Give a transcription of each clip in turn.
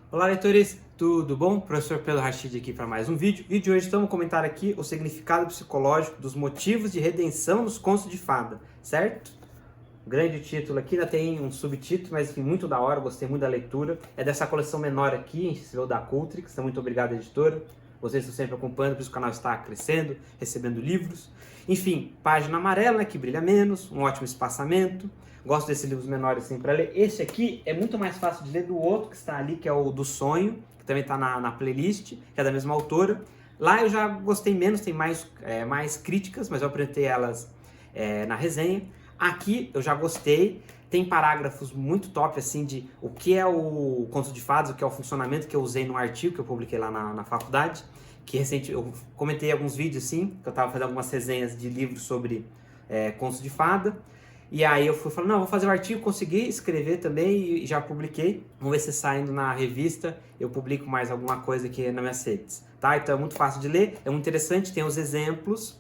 Olá, leitores, tudo bom? Professor Pedro Rachid aqui para mais um vídeo. Vídeo de hoje estamos comentar aqui o significado psicológico dos motivos de redenção nos contos de fada, certo? O grande título aqui, ainda tem um subtítulo, mas enfim, muito da hora, gostei muito da leitura. É dessa coleção menor aqui, recebeu da Cultrix, então muito obrigado, editora. Vocês estão sempre acompanhando, por isso o canal está crescendo, recebendo livros. Enfim, página amarela, né, que brilha menos, um ótimo espaçamento. Gosto desses livros menores assim para ler. Esse aqui é muito mais fácil de ler do outro que está ali, que é o do Sonho, que também está na playlist, que é da mesma autora. Lá eu já gostei menos, tem mais críticas, mas eu apresentei elas na resenha. Aqui eu já gostei, tem parágrafos muito top assim de o que é o conto de fadas, o que é o funcionamento que eu usei no artigo que eu publiquei lá na faculdade, que recente eu comentei alguns vídeos assim, que eu estava fazendo algumas resenhas de livros sobre contos de fada. E aí eu fui falando, não, vou fazer o artigo, consegui escrever também e já publiquei. Vamos ver se saindo na revista eu publico mais alguma coisa aqui nas minhas redes, tá? Então é muito fácil de ler, é muito interessante, tem os exemplos.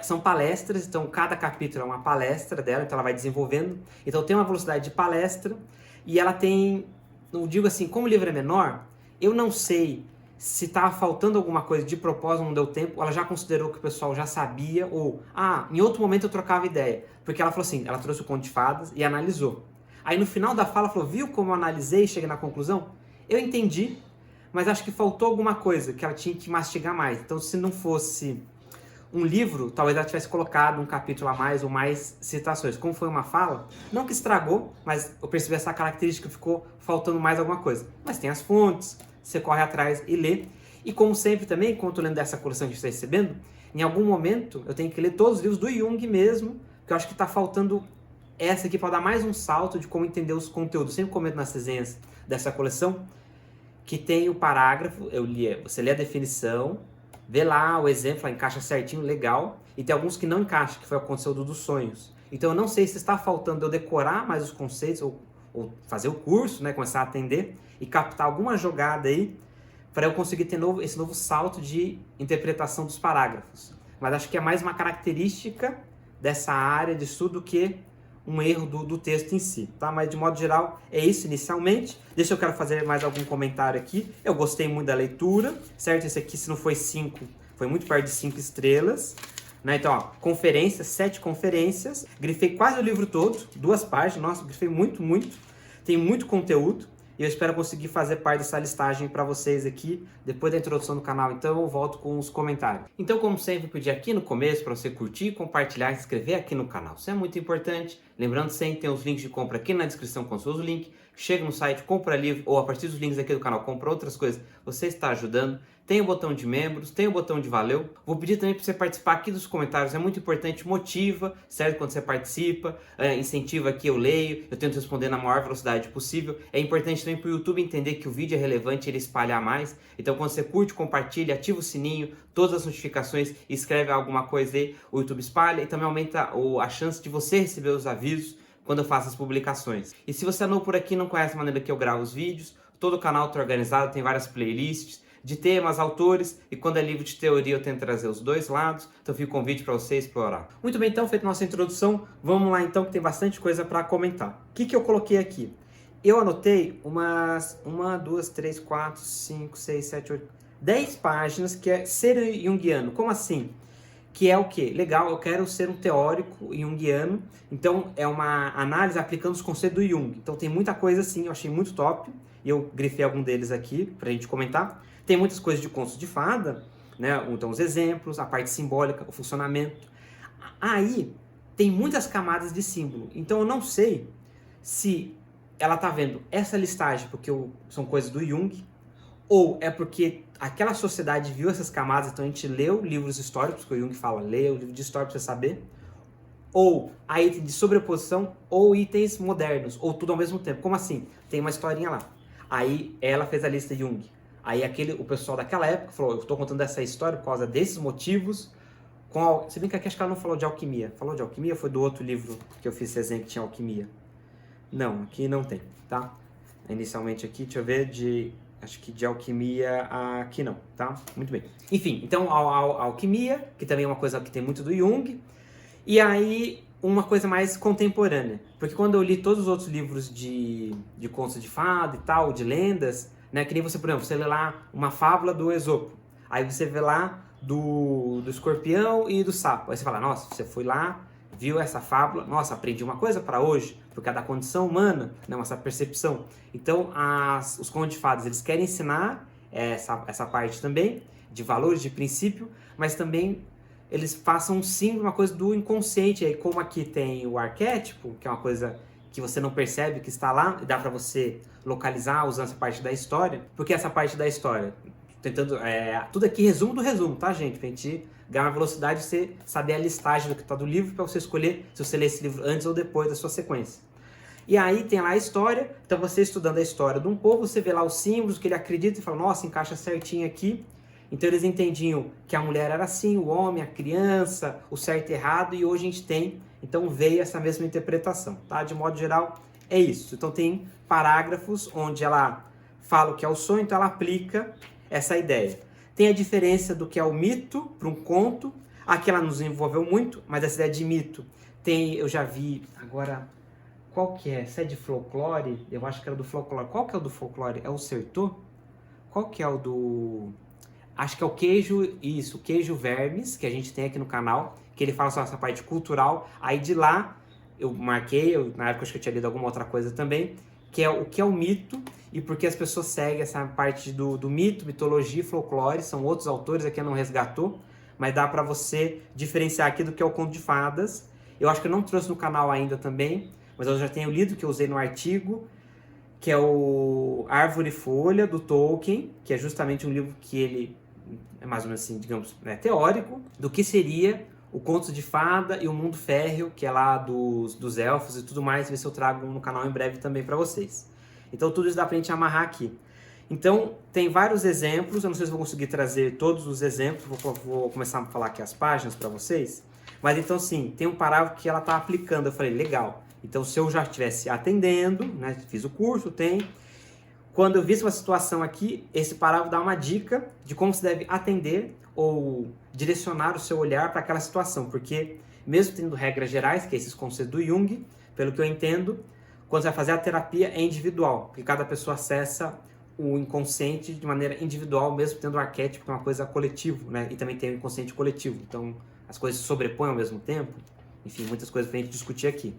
São palestras, então cada capítulo é uma palestra dela, então ela vai desenvolvendo. Então tem uma velocidade de palestra e ela tem, não digo assim, como o livro é menor, eu não sei se estava faltando alguma coisa de propósito, não deu tempo, ela já considerou que o pessoal já sabia, ou, em outro momento eu trocava ideia. Porque ela falou assim, ela trouxe o conto de fadas e analisou. Aí no final da fala, ela falou, viu como eu analisei e cheguei na conclusão? Eu entendi, mas acho que faltou alguma coisa que ela tinha que mastigar mais. Então se não fosse um livro, talvez ela tivesse colocado um capítulo a mais ou mais citações. Como foi uma fala, não que estragou, mas eu percebi essa característica, ficou faltando mais alguma coisa. Mas tem as fontes, você corre atrás e lê. E como sempre também, quando eu estou lendo dessa coleção que a gente está recebendo, em algum momento eu tenho que ler todos os livros do Jung mesmo, que eu acho que está faltando essa aqui para dar mais um salto de como entender os conteúdos. Eu sempre comento nas resenhas dessa coleção, que tem o parágrafo, você lê a definição, vê lá o exemplo, encaixa certinho, legal, e tem alguns que não encaixam, que foi o conteúdo dos sonhos. Então eu não sei se está faltando eu decorar mais os conceitos, ou fazer o curso, né, começar a atender, e captar alguma jogada aí, para eu conseguir ter esse novo salto de interpretação dos parágrafos. Mas acho que é mais uma característica dessa área de estudo que um erro do texto em si, tá? Mas de modo geral é isso inicialmente. Deixa eu quero fazer mais algum comentário aqui. Eu gostei muito da leitura, certo? Esse aqui, se não foi 5, foi muito perto de 5 estrelas. Né? Então, ó, conferências, 7 conferências. Grifei quase o livro todo, 2 páginas. Nossa, grifei muito, muito. Tem muito conteúdo. E eu espero conseguir fazer parte dessa listagem para vocês aqui, depois da introdução do canal, então eu volto com os comentários. Então, como sempre, pedi aqui no começo para você curtir, compartilhar e se inscrever aqui no canal. Isso é muito importante. Lembrando sempre, tem os links de compra aqui na descrição com seus links. Chega no site, compra livro, ou a partir dos links aqui do canal, compra outras coisas. Você está ajudando. Tem o botão de membros, tem o botão de valeu. Vou pedir também para você participar aqui dos comentários, é muito importante, motiva, certo? Quando você participa, incentiva aqui, eu leio, eu tento responder na maior velocidade possível. É importante também para o YouTube entender que o vídeo é relevante, ele espalhar mais. Então quando você curte, compartilha, ativa o sininho, todas as notificações, escreve alguma coisa aí, o YouTube espalha e também aumenta a chance de você receber os avisos quando eu faço as publicações. E se você é novo por aqui e não conhece a maneira que eu gravo os vídeos, todo o canal está organizado, tem várias playlists de temas, autores, e quando é livro de teoria eu tento trazer os dois lados, então fica o convite para você explorar. Muito bem, então, feita nossa introdução, vamos lá então que tem bastante coisa para comentar. O que eu coloquei aqui? Eu anotei uma, 2, 3, 4, 5, 6, 7, 8, 10 páginas que é ser junguiano. Como assim? Que é o quê? Legal, eu quero ser um teórico junguiano, então é uma análise aplicando os conceitos do Jung. Então tem muita coisa assim, eu achei muito top, e eu grifei algum deles aqui pra gente comentar. Tem muitas coisas de contos de fada, né? Então os exemplos, a parte simbólica, o funcionamento. Aí tem muitas camadas de símbolo, então eu não sei se ela tá vendo essa listagem porque são coisas do Jung, ou é porque aquela sociedade viu essas camadas, então a gente leu livros históricos, que o Jung fala, leia o livro de história para você saber, ou a item de sobreposição, ou itens modernos, ou tudo ao mesmo tempo. Como assim? Tem uma historinha lá. Aí ela fez a lista de Jung. Aí o pessoal daquela época falou, eu estou contando essa história por causa desses motivos. Se bem que aqui acho que ela não falou de alquimia. Falou de alquimia ou foi do outro livro que eu fiz resenha que tinha alquimia? Não, aqui não tem, tá? Inicialmente aqui, deixa eu ver, acho que de alquimia aqui não, tá? Muito bem. Enfim, então a alquimia, que também é uma coisa que tem muito do Jung, e aí uma coisa mais contemporânea. Porque quando eu li todos os outros livros de contos de fada e tal, de lendas, né? Que nem você, por exemplo, você lê lá uma fábula do Esopo, aí você vê lá do escorpião e do sapo, aí você fala, nossa, você foi lá, viu essa fábula, nossa, aprendi uma coisa para hoje, porque é da condição humana, não, essa percepção. Então, os contos de fadas, eles querem ensinar essa parte também, de valores, de princípio, mas também eles façam sim uma coisa do inconsciente, aí como aqui tem o arquétipo, que é uma coisa que você não percebe que está lá, e dá para você localizar usando essa parte da história. Porque essa parte da história, tentando, tudo aqui resumo do resumo, tá, gente? Pra gente ganhar uma velocidade, você saber a listagem do que está do livro, para você escolher se você lê esse livro antes ou depois da sua sequência. E aí tem lá a história, então você estudando a história de um povo, você vê lá os símbolos que ele acredita e fala, nossa, encaixa certinho aqui. Então eles entendiam que a mulher era assim, o homem, a criança, o certo e errado, e hoje a gente tem, então veio essa mesma interpretação, tá? De modo geral, é isso. Então tem parágrafos onde ela fala o que é o sonho, então ela aplica essa ideia. Tem a diferença do que é o mito para um conto, aqui ela nos envolveu muito, mas essa ideia de mito tem, eu já vi, agora, qual que é? Se é de folclore? Eu acho que era do folclore. Qual que é o do folclore? É o Sertô? Qual que é o do... Acho que é o queijo, isso, o queijo vermes, que a gente tem aqui no canal, que ele fala sobre essa parte cultural. Aí de lá, eu marquei, na época acho que eu tinha lido alguma outra coisa também, que é o que é o mito e porque as pessoas seguem essa parte do mito, mitologia e folclore, são outros autores, aqui eu não resgatou, mas dá para você diferenciar aqui do que é o conto de fadas. Eu acho que eu não trouxe no canal ainda também, mas eu já tenho lido, que eu usei no artigo, que é o Árvore e Folha, do Tolkien, que é justamente um livro que ele é mais ou menos assim, digamos, teórico, do que seria o Conto de Fada e o Mundo Férreo, que é lá dos elfos e tudo mais, ver se eu trago no canal em breve também para vocês. Então tudo isso dá pra gente amarrar aqui. Então tem vários exemplos, eu não sei se vou conseguir trazer todos os exemplos, vou começar a falar aqui as páginas para vocês, mas então sim, tem um parágrafo que ela tá aplicando, eu falei, legal, então se eu já estivesse atendendo, né, fiz o curso, tem... Quando eu vi uma situação aqui, esse parágrafo dá uma dica de como se deve atender ou direcionar o seu olhar para aquela situação, porque mesmo tendo regras gerais, que é esses conceitos do Jung, pelo que eu entendo, quando você vai fazer a terapia é individual, porque cada pessoa acessa o inconsciente de maneira individual, mesmo tendo o arquétipo, que é uma coisa coletiva, né? E também tem o inconsciente coletivo, então as coisas se sobrepõem ao mesmo tempo, enfim, muitas coisas para a gente discutir aqui.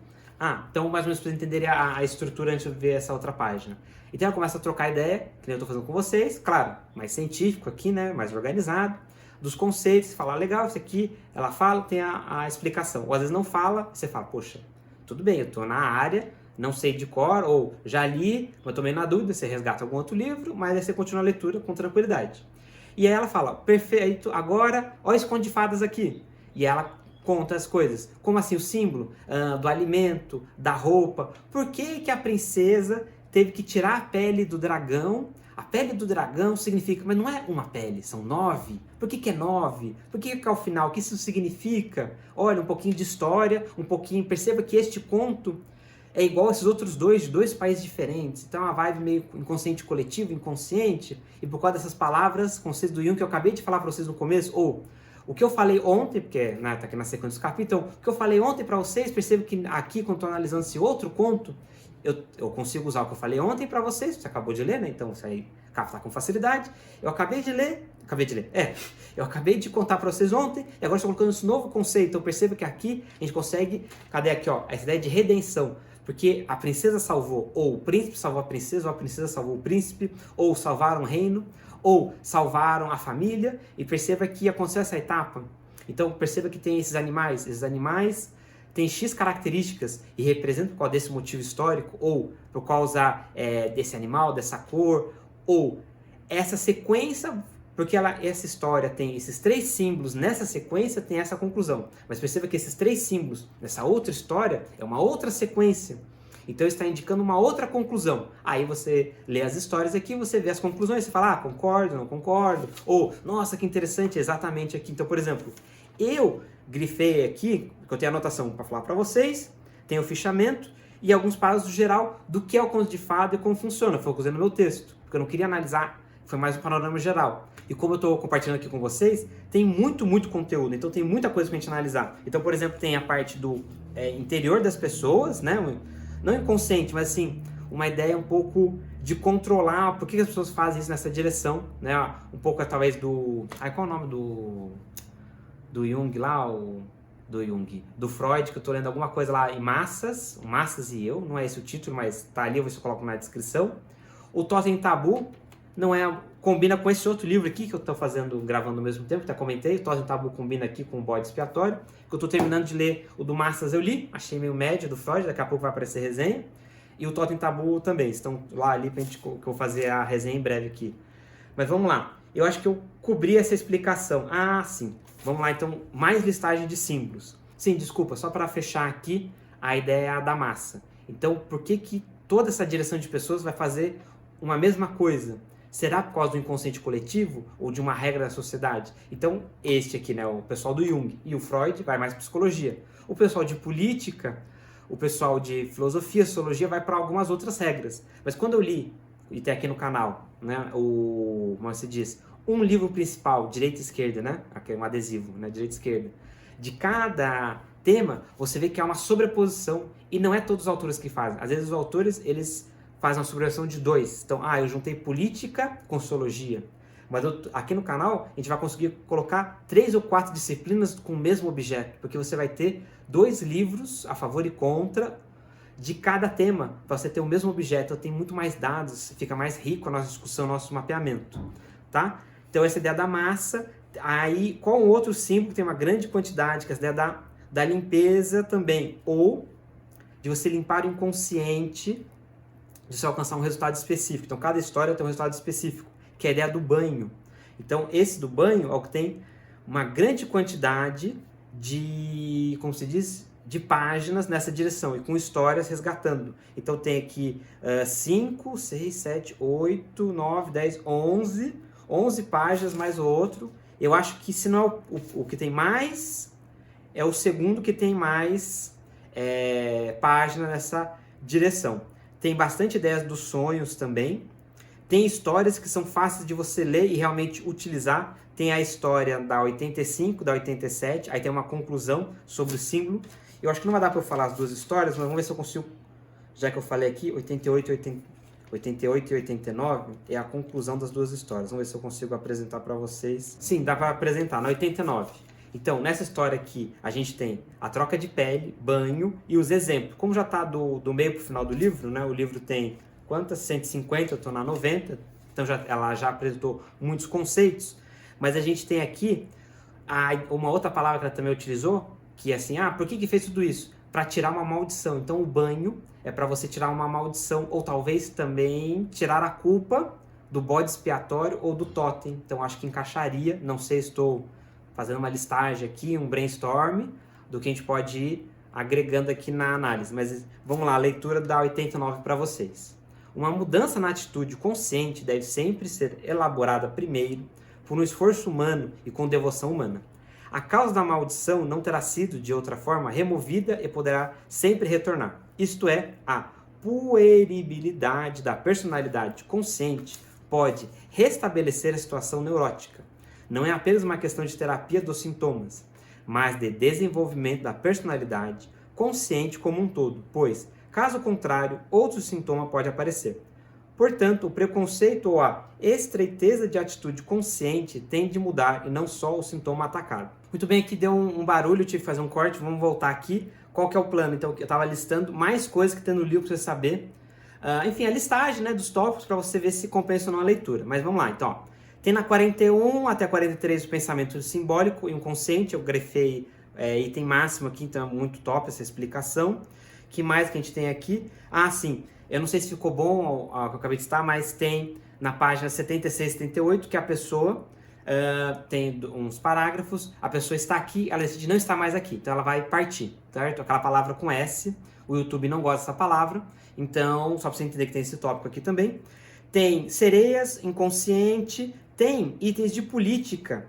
Então mais ou menos para vocês entenderem a estrutura antes de ver essa outra página. Então eu começo a trocar ideia, que nem eu estou fazendo com vocês, claro, mais científico aqui, né, mais organizado, dos conceitos, falar, legal, isso aqui, ela fala, tem a explicação. Ou às vezes não fala, você fala, poxa, tudo bem, eu estou na área, não sei de cor, ou já li, mas estou meio na dúvida, você resgata algum outro livro, mas aí você continua a leitura com tranquilidade. E aí ela fala, perfeito, agora, olha esse conto de fadas aqui. E ela conta as coisas, como assim o símbolo do alimento, da roupa, por que que a princesa teve que tirar a pele do dragão? A pele do dragão significa, mas não é uma pele, são 9. Por que que é 9? Por que que ao final, o que isso significa? Olha, um pouquinho de história, um pouquinho, perceba que este conto é igual a esses outros dois, de dois países diferentes. Então é uma vibe meio inconsciente coletivo, inconsciente, e por causa dessas palavras, conceitos do Jung que eu acabei de falar para vocês no começo, ou o que eu falei ontem, porque tá aqui na sequência dos capítulos, então, o que eu falei ontem para vocês, percebo que aqui, quando estou analisando esse outro conto, eu consigo usar o que eu falei ontem para vocês, você acabou de ler, né? Então isso aí capta com facilidade. Eu acabei de contar para vocês ontem, e agora estou colocando esse novo conceito. Então perceba que aqui a gente consegue, cadê aqui, ó, essa ideia de redenção. Porque a princesa salvou, ou o príncipe salvou a princesa, ou a princesa salvou o príncipe, ou salvaram o reino, ou salvaram a família, e perceba que aconteceu essa etapa. Então perceba que tem esses animais têm X características e representam por causa desse motivo histórico, ou por causa desse animal, dessa cor, ou essa sequência, porque essa história tem esses 3 símbolos, nessa sequência tem essa conclusão. Mas perceba que esses 3 símbolos, nessa outra história, é uma outra sequência. Então está indicando uma outra conclusão. Aí você lê as histórias aqui, você vê as conclusões, você fala, concordo, não concordo, ou, nossa, que interessante, exatamente aqui. Então, por exemplo, eu grifei aqui, porque eu tenho anotação para falar para vocês, tem o fichamento e alguns parágrafos geral do que é o conto de fada e como funciona. Foi o que eu usei no meu texto, porque eu não queria analisar, foi mais um panorama geral. E como eu estou compartilhando aqui com vocês, tem muito conteúdo, então tem muita coisa para a gente analisar. Então, por exemplo, tem a parte do interior das pessoas, né? Não inconsciente, mas assim, uma ideia um pouco de controlar por que as pessoas fazem isso nessa direção, né? Um pouco talvez do... qual é o nome do Jung lá? Do Freud, que eu tô lendo alguma coisa lá em Massas e Eu, não é esse o título, mas tá ali, eu vou ver se eu coloco na descrição. O Totem Tabu não combina com esse outro livro aqui que eu tô gravando ao mesmo tempo, até comentei. O Totem Tabu combina aqui com o Bode Expiatório, que eu tô terminando de ler. O do Massas eu li, achei meio médio, do Freud, daqui a pouco vai aparecer resenha. E o Totem Tabu também, estão lá ali pra gente, que eu vou fazer a resenha em breve aqui. Mas vamos lá, eu acho que eu cobri essa explicação. Sim, vamos lá então, mais listagem de símbolos. Sim, desculpa, só para fechar aqui, a ideia da massa. Então, por que toda essa direção de pessoas vai fazer uma mesma coisa? Será por causa do inconsciente coletivo ou de uma regra da sociedade? Então, este aqui, né, o pessoal do Jung e o Freud vai mais para psicologia. O pessoal de política, o pessoal de filosofia, sociologia vai para algumas outras regras. Mas quando eu li, e tem aqui no canal, né, como se diz, um livro principal, direita e esquerda, né, aqui é um adesivo, né, direita e esquerda, de cada tema, você vê que há uma sobreposição, e não é todos os autores que fazem. Às vezes os autores, eles fazem uma sobreposição de dois. Então, eu juntei política com sociologia. Mas aqui no canal, a gente vai conseguir colocar 3 ou 4 disciplinas com o mesmo objeto, porque você vai ter 2 livros a favor e contra de cada tema, para você ter o mesmo objeto. Tem muito mais dados, fica mais rico a nossa discussão, nosso mapeamento, tá? Então, essa ideia da massa. Aí, qual um outro símbolo que tem uma grande quantidade, que é a ideia da limpeza também, ou de você limpar o inconsciente, de você alcançar um resultado específico. Então, cada história tem um resultado específico, que é a ideia do banho. Então, esse do banho é o que tem uma grande quantidade de, como se diz, de páginas nessa direção, e com histórias resgatando. Então, tem aqui 5, 6, 7, 8, 9, 10, 11 páginas mais o outro. Eu acho que se não é o que tem mais, é o segundo que tem mais página nessa direção. Tem bastante ideias dos sonhos também. Tem histórias que são fáceis de você ler e realmente utilizar. Tem a história da 85, da 87, aí tem uma conclusão sobre o símbolo. Eu acho que não vai dar para eu falar as duas histórias, mas vamos ver se eu consigo, já que eu falei aqui, 88 e 89 é a conclusão das duas histórias. Vamos ver se eu consigo apresentar para vocês. Sim, dá para apresentar, na 89. Então, nessa história aqui, a gente tem a troca de pele, banho e os exemplos. Como já está do meio para o final do livro, né? O livro tem quantas? 150, eu estou na 90. Então, ela já apresentou muitos conceitos. Mas a gente tem aqui uma outra palavra que ela também utilizou, que é assim, por que fez tudo isso? Para tirar uma maldição. Então, o banho é para você tirar uma maldição, ou talvez também tirar a culpa do bode expiatório ou do totem. Então, acho que encaixaria, não sei, estou fazendo uma listagem aqui, um brainstorm, do que a gente pode ir agregando aqui na análise. Mas vamos lá, a leitura da 89 para vocês. Uma mudança na atitude consciente deve sempre ser elaborada primeiro por um esforço humano e com devoção humana. A causa da maldição não terá sido, de outra forma, removida e poderá sempre retornar. Isto é, a pueribilidade da personalidade consciente pode restabelecer a situação neurótica. Não é apenas uma questão de terapia dos sintomas, mas de desenvolvimento da personalidade consciente como um todo, pois, caso contrário, outro sintoma pode aparecer. Portanto, o preconceito ou a estreiteza de atitude consciente tem de mudar e não só o sintoma atacado. Muito bem, aqui deu um barulho, tive que fazer um corte, vamos voltar aqui. Qual que é o plano? Então, eu estava listando mais coisas que tem no livro para você saber. Enfim, a listagem, né, dos tópicos para você ver se compensa ou não a leitura. Mas vamos lá, então. Tem na 41 até 43 o pensamento simbólico e inconsciente. Eu grefei item máximo aqui, então é muito top essa explicação. Que mais que a gente tem aqui? Sim. Eu não sei se ficou bom o que eu acabei de citar, mas tem na página 76 e 78 que a pessoa tem uns parágrafos, a pessoa está aqui, ela decide não estar mais aqui, então ela vai partir, certo? Aquela palavra com S, o YouTube não gosta dessa palavra, então só para você entender que tem esse tópico aqui também. Tem sereias, inconsciente, tem itens de política,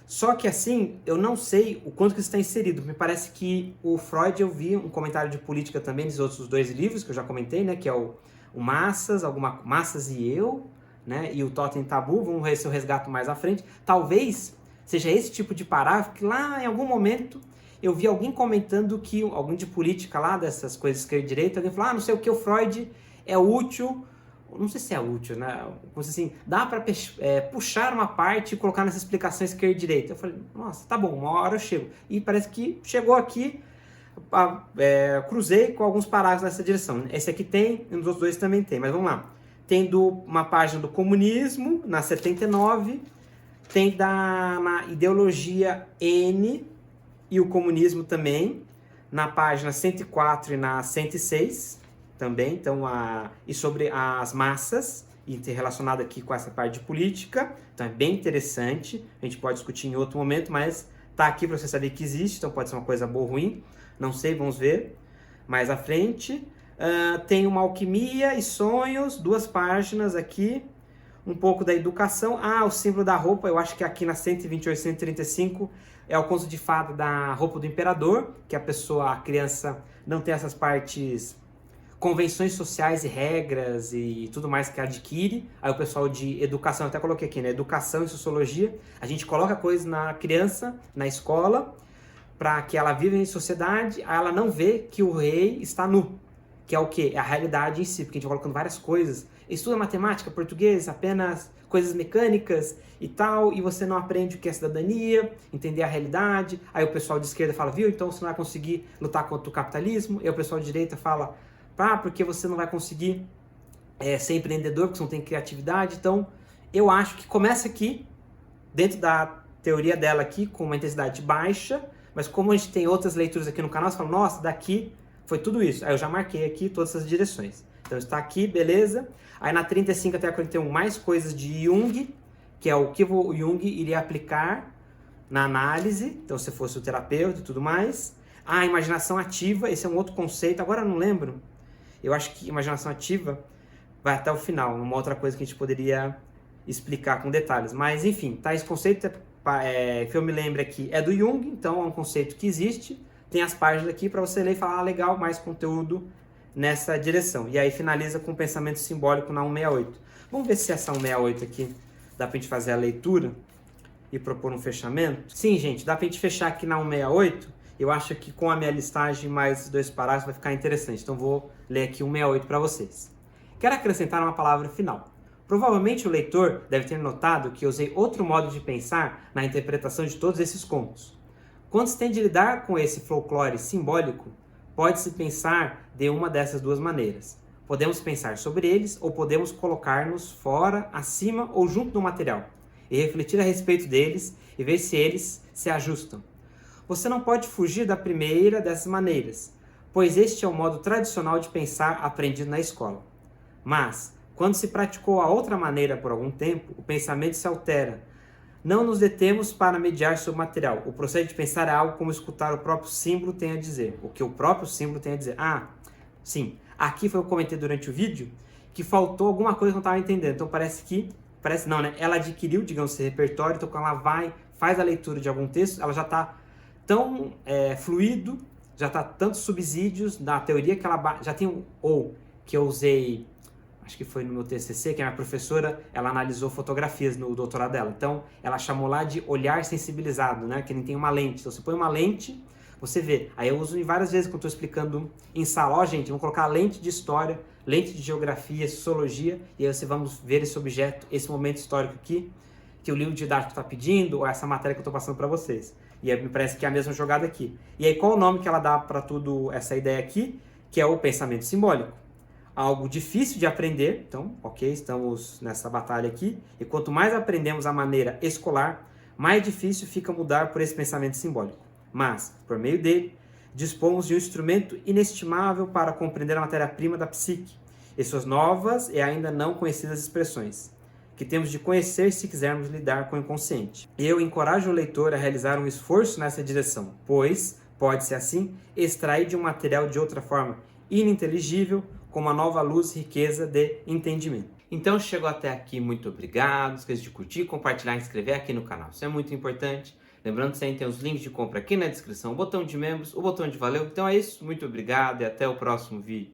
só que assim, eu não sei o quanto que isso está inserido. Me parece que o Freud, eu vi um comentário de política também nos outros 2 livros, que eu já comentei, né? Que é o Massas, Massas e Eu, né? E o Totem Tabu, vamos ver se eu resgato mais à frente. Talvez seja esse tipo de parágrafo que lá em algum momento eu vi alguém comentando que, alguém de política lá, dessas coisas esquerda e direita, alguém falou, não sei o que, o Freud, é útil, não sei se é útil, né? Assim, dá para puxar uma parte e colocar nessa explicação esquerda e direita. Eu falei, nossa, tá bom, uma hora eu chego. E parece que chegou aqui, cruzei com alguns parágrafos nessa direção. Esse aqui tem, e nos outros dois também tem, mas vamos lá. Tem uma página do comunismo, na 79, tem na ideologia N e o comunismo também, na página 104 e na 106 também, então, e sobre as massas, e relacionado aqui com essa parte de política, então é bem interessante, a gente pode discutir em outro momento, mas tá aqui para você saber que existe, então pode ser uma coisa boa ou ruim, não sei, vamos ver mais à frente. Tem uma alquimia e sonhos, 2 páginas aqui, um pouco da educação. O símbolo da roupa, eu acho que aqui na 128, 135 é o conto de fada da roupa do imperador, que a criança não tem essas partes, convenções sociais e regras e tudo mais que adquire. Aí o pessoal de educação, até coloquei aqui, né? Educação e sociologia, a gente coloca coisas na criança, na escola, para que ela viva em sociedade, aí ela não vê que o rei está nu, que é o quê? É a realidade em si, porque a gente vai colocando várias coisas. Estuda matemática, português, apenas coisas mecânicas e tal, e você não aprende o que é cidadania, entender a realidade. Aí o pessoal de esquerda fala, viu, então você não vai conseguir lutar contra o capitalismo. E o pessoal de direita fala, porque você não vai conseguir ser empreendedor, porque você não tem criatividade. Então, eu acho que começa aqui, dentro da teoria dela aqui, com uma intensidade baixa, mas como a gente tem outras leituras aqui no canal, você fala, nossa, daqui foi tudo isso. Aí eu já marquei aqui todas essas direções. Então está aqui, beleza. Aí na 35 até a 41, mais coisas de Jung, que é o que o Jung iria aplicar na análise, então se fosse o terapeuta e tudo mais. A imaginação ativa, esse é um outro conceito, agora eu não lembro. Eu acho que imaginação ativa vai até o final, uma outra coisa que a gente poderia explicar com detalhes. Mas enfim, tá, esse conceito que eu me lembro aqui é do Jung, então é um conceito que existe. Tem as páginas aqui para você ler e falar, legal, mais conteúdo nessa direção. E aí finaliza com o pensamento simbólico na 168. Vamos ver se essa 168 aqui dá pra gente fazer a leitura e propor um fechamento. Sim, gente, dá pra gente fechar aqui na 168. Eu acho que com a minha listagem mais 2 parágrafos vai ficar interessante. Então vou ler aqui 168 para vocês. Quero acrescentar uma palavra final. Provavelmente o leitor deve ter notado que eu usei outro modo de pensar na interpretação de todos esses contos. Quando se tem de lidar com esse folclore simbólico, pode-se pensar de uma dessas 2 maneiras. Podemos pensar sobre eles ou podemos colocar-nos fora, acima ou junto do material e refletir a respeito deles e ver se eles se ajustam. Você não pode fugir da primeira dessas maneiras, pois este é o modo tradicional de pensar aprendido na escola. Mas, quando se praticou a outra maneira por algum tempo, o pensamento se altera. Não nos detemos para mediar sobre o material. O processo de pensar é algo como escutar o próprio símbolo tem a dizer. O que o próprio símbolo tem a dizer. Sim. Aqui foi o que eu comentei durante o vídeo que faltou alguma coisa que eu não estava entendendo. Então parece não, né? Ela adquiriu, digamos, esse repertório. Então quando ela faz a leitura de algum texto, ela já está tão fluido, já está tantos subsídios da teoria que ela já tem, ou que eu usei, acho que foi no meu TCC, que a minha professora, ela analisou fotografias no doutorado dela. Então, ela chamou lá de olhar sensibilizado, né? Que nem tem uma lente. Então, você põe uma lente, você vê. Aí eu uso várias vezes quando estou explicando em sala. Ó, gente, vamos colocar lente de história, lente de geografia, sociologia, e aí você vamos ver esse objeto, esse momento histórico aqui, que o livro didático está pedindo, ou essa matéria que eu estou passando para vocês. E aí me parece que é a mesma jogada aqui. E aí qual o nome que ela dá para tudo essa ideia aqui? Que é o pensamento simbólico. Algo difícil de aprender, então, ok, estamos nessa batalha aqui, e quanto mais aprendemos a maneira escolar, mais difícil fica mudar por esse pensamento simbólico. Mas, por meio dele, dispomos de um instrumento inestimável para compreender a matéria-prima da psique e suas novas e ainda não conhecidas expressões, que temos de conhecer se quisermos lidar com o inconsciente. Eu encorajo o leitor a realizar um esforço nessa direção, pois, pode-se assim, extrair de um material de outra forma ininteligível, com uma nova luz e riqueza de entendimento. Então, chegou até aqui, muito obrigado. Não esqueça de curtir, compartilhar e inscrever aqui no canal. Isso é muito importante. Lembrando que você tem os links de compra aqui na descrição, o botão de membros, o botão de valeu. Então é isso, muito obrigado e até o próximo vídeo.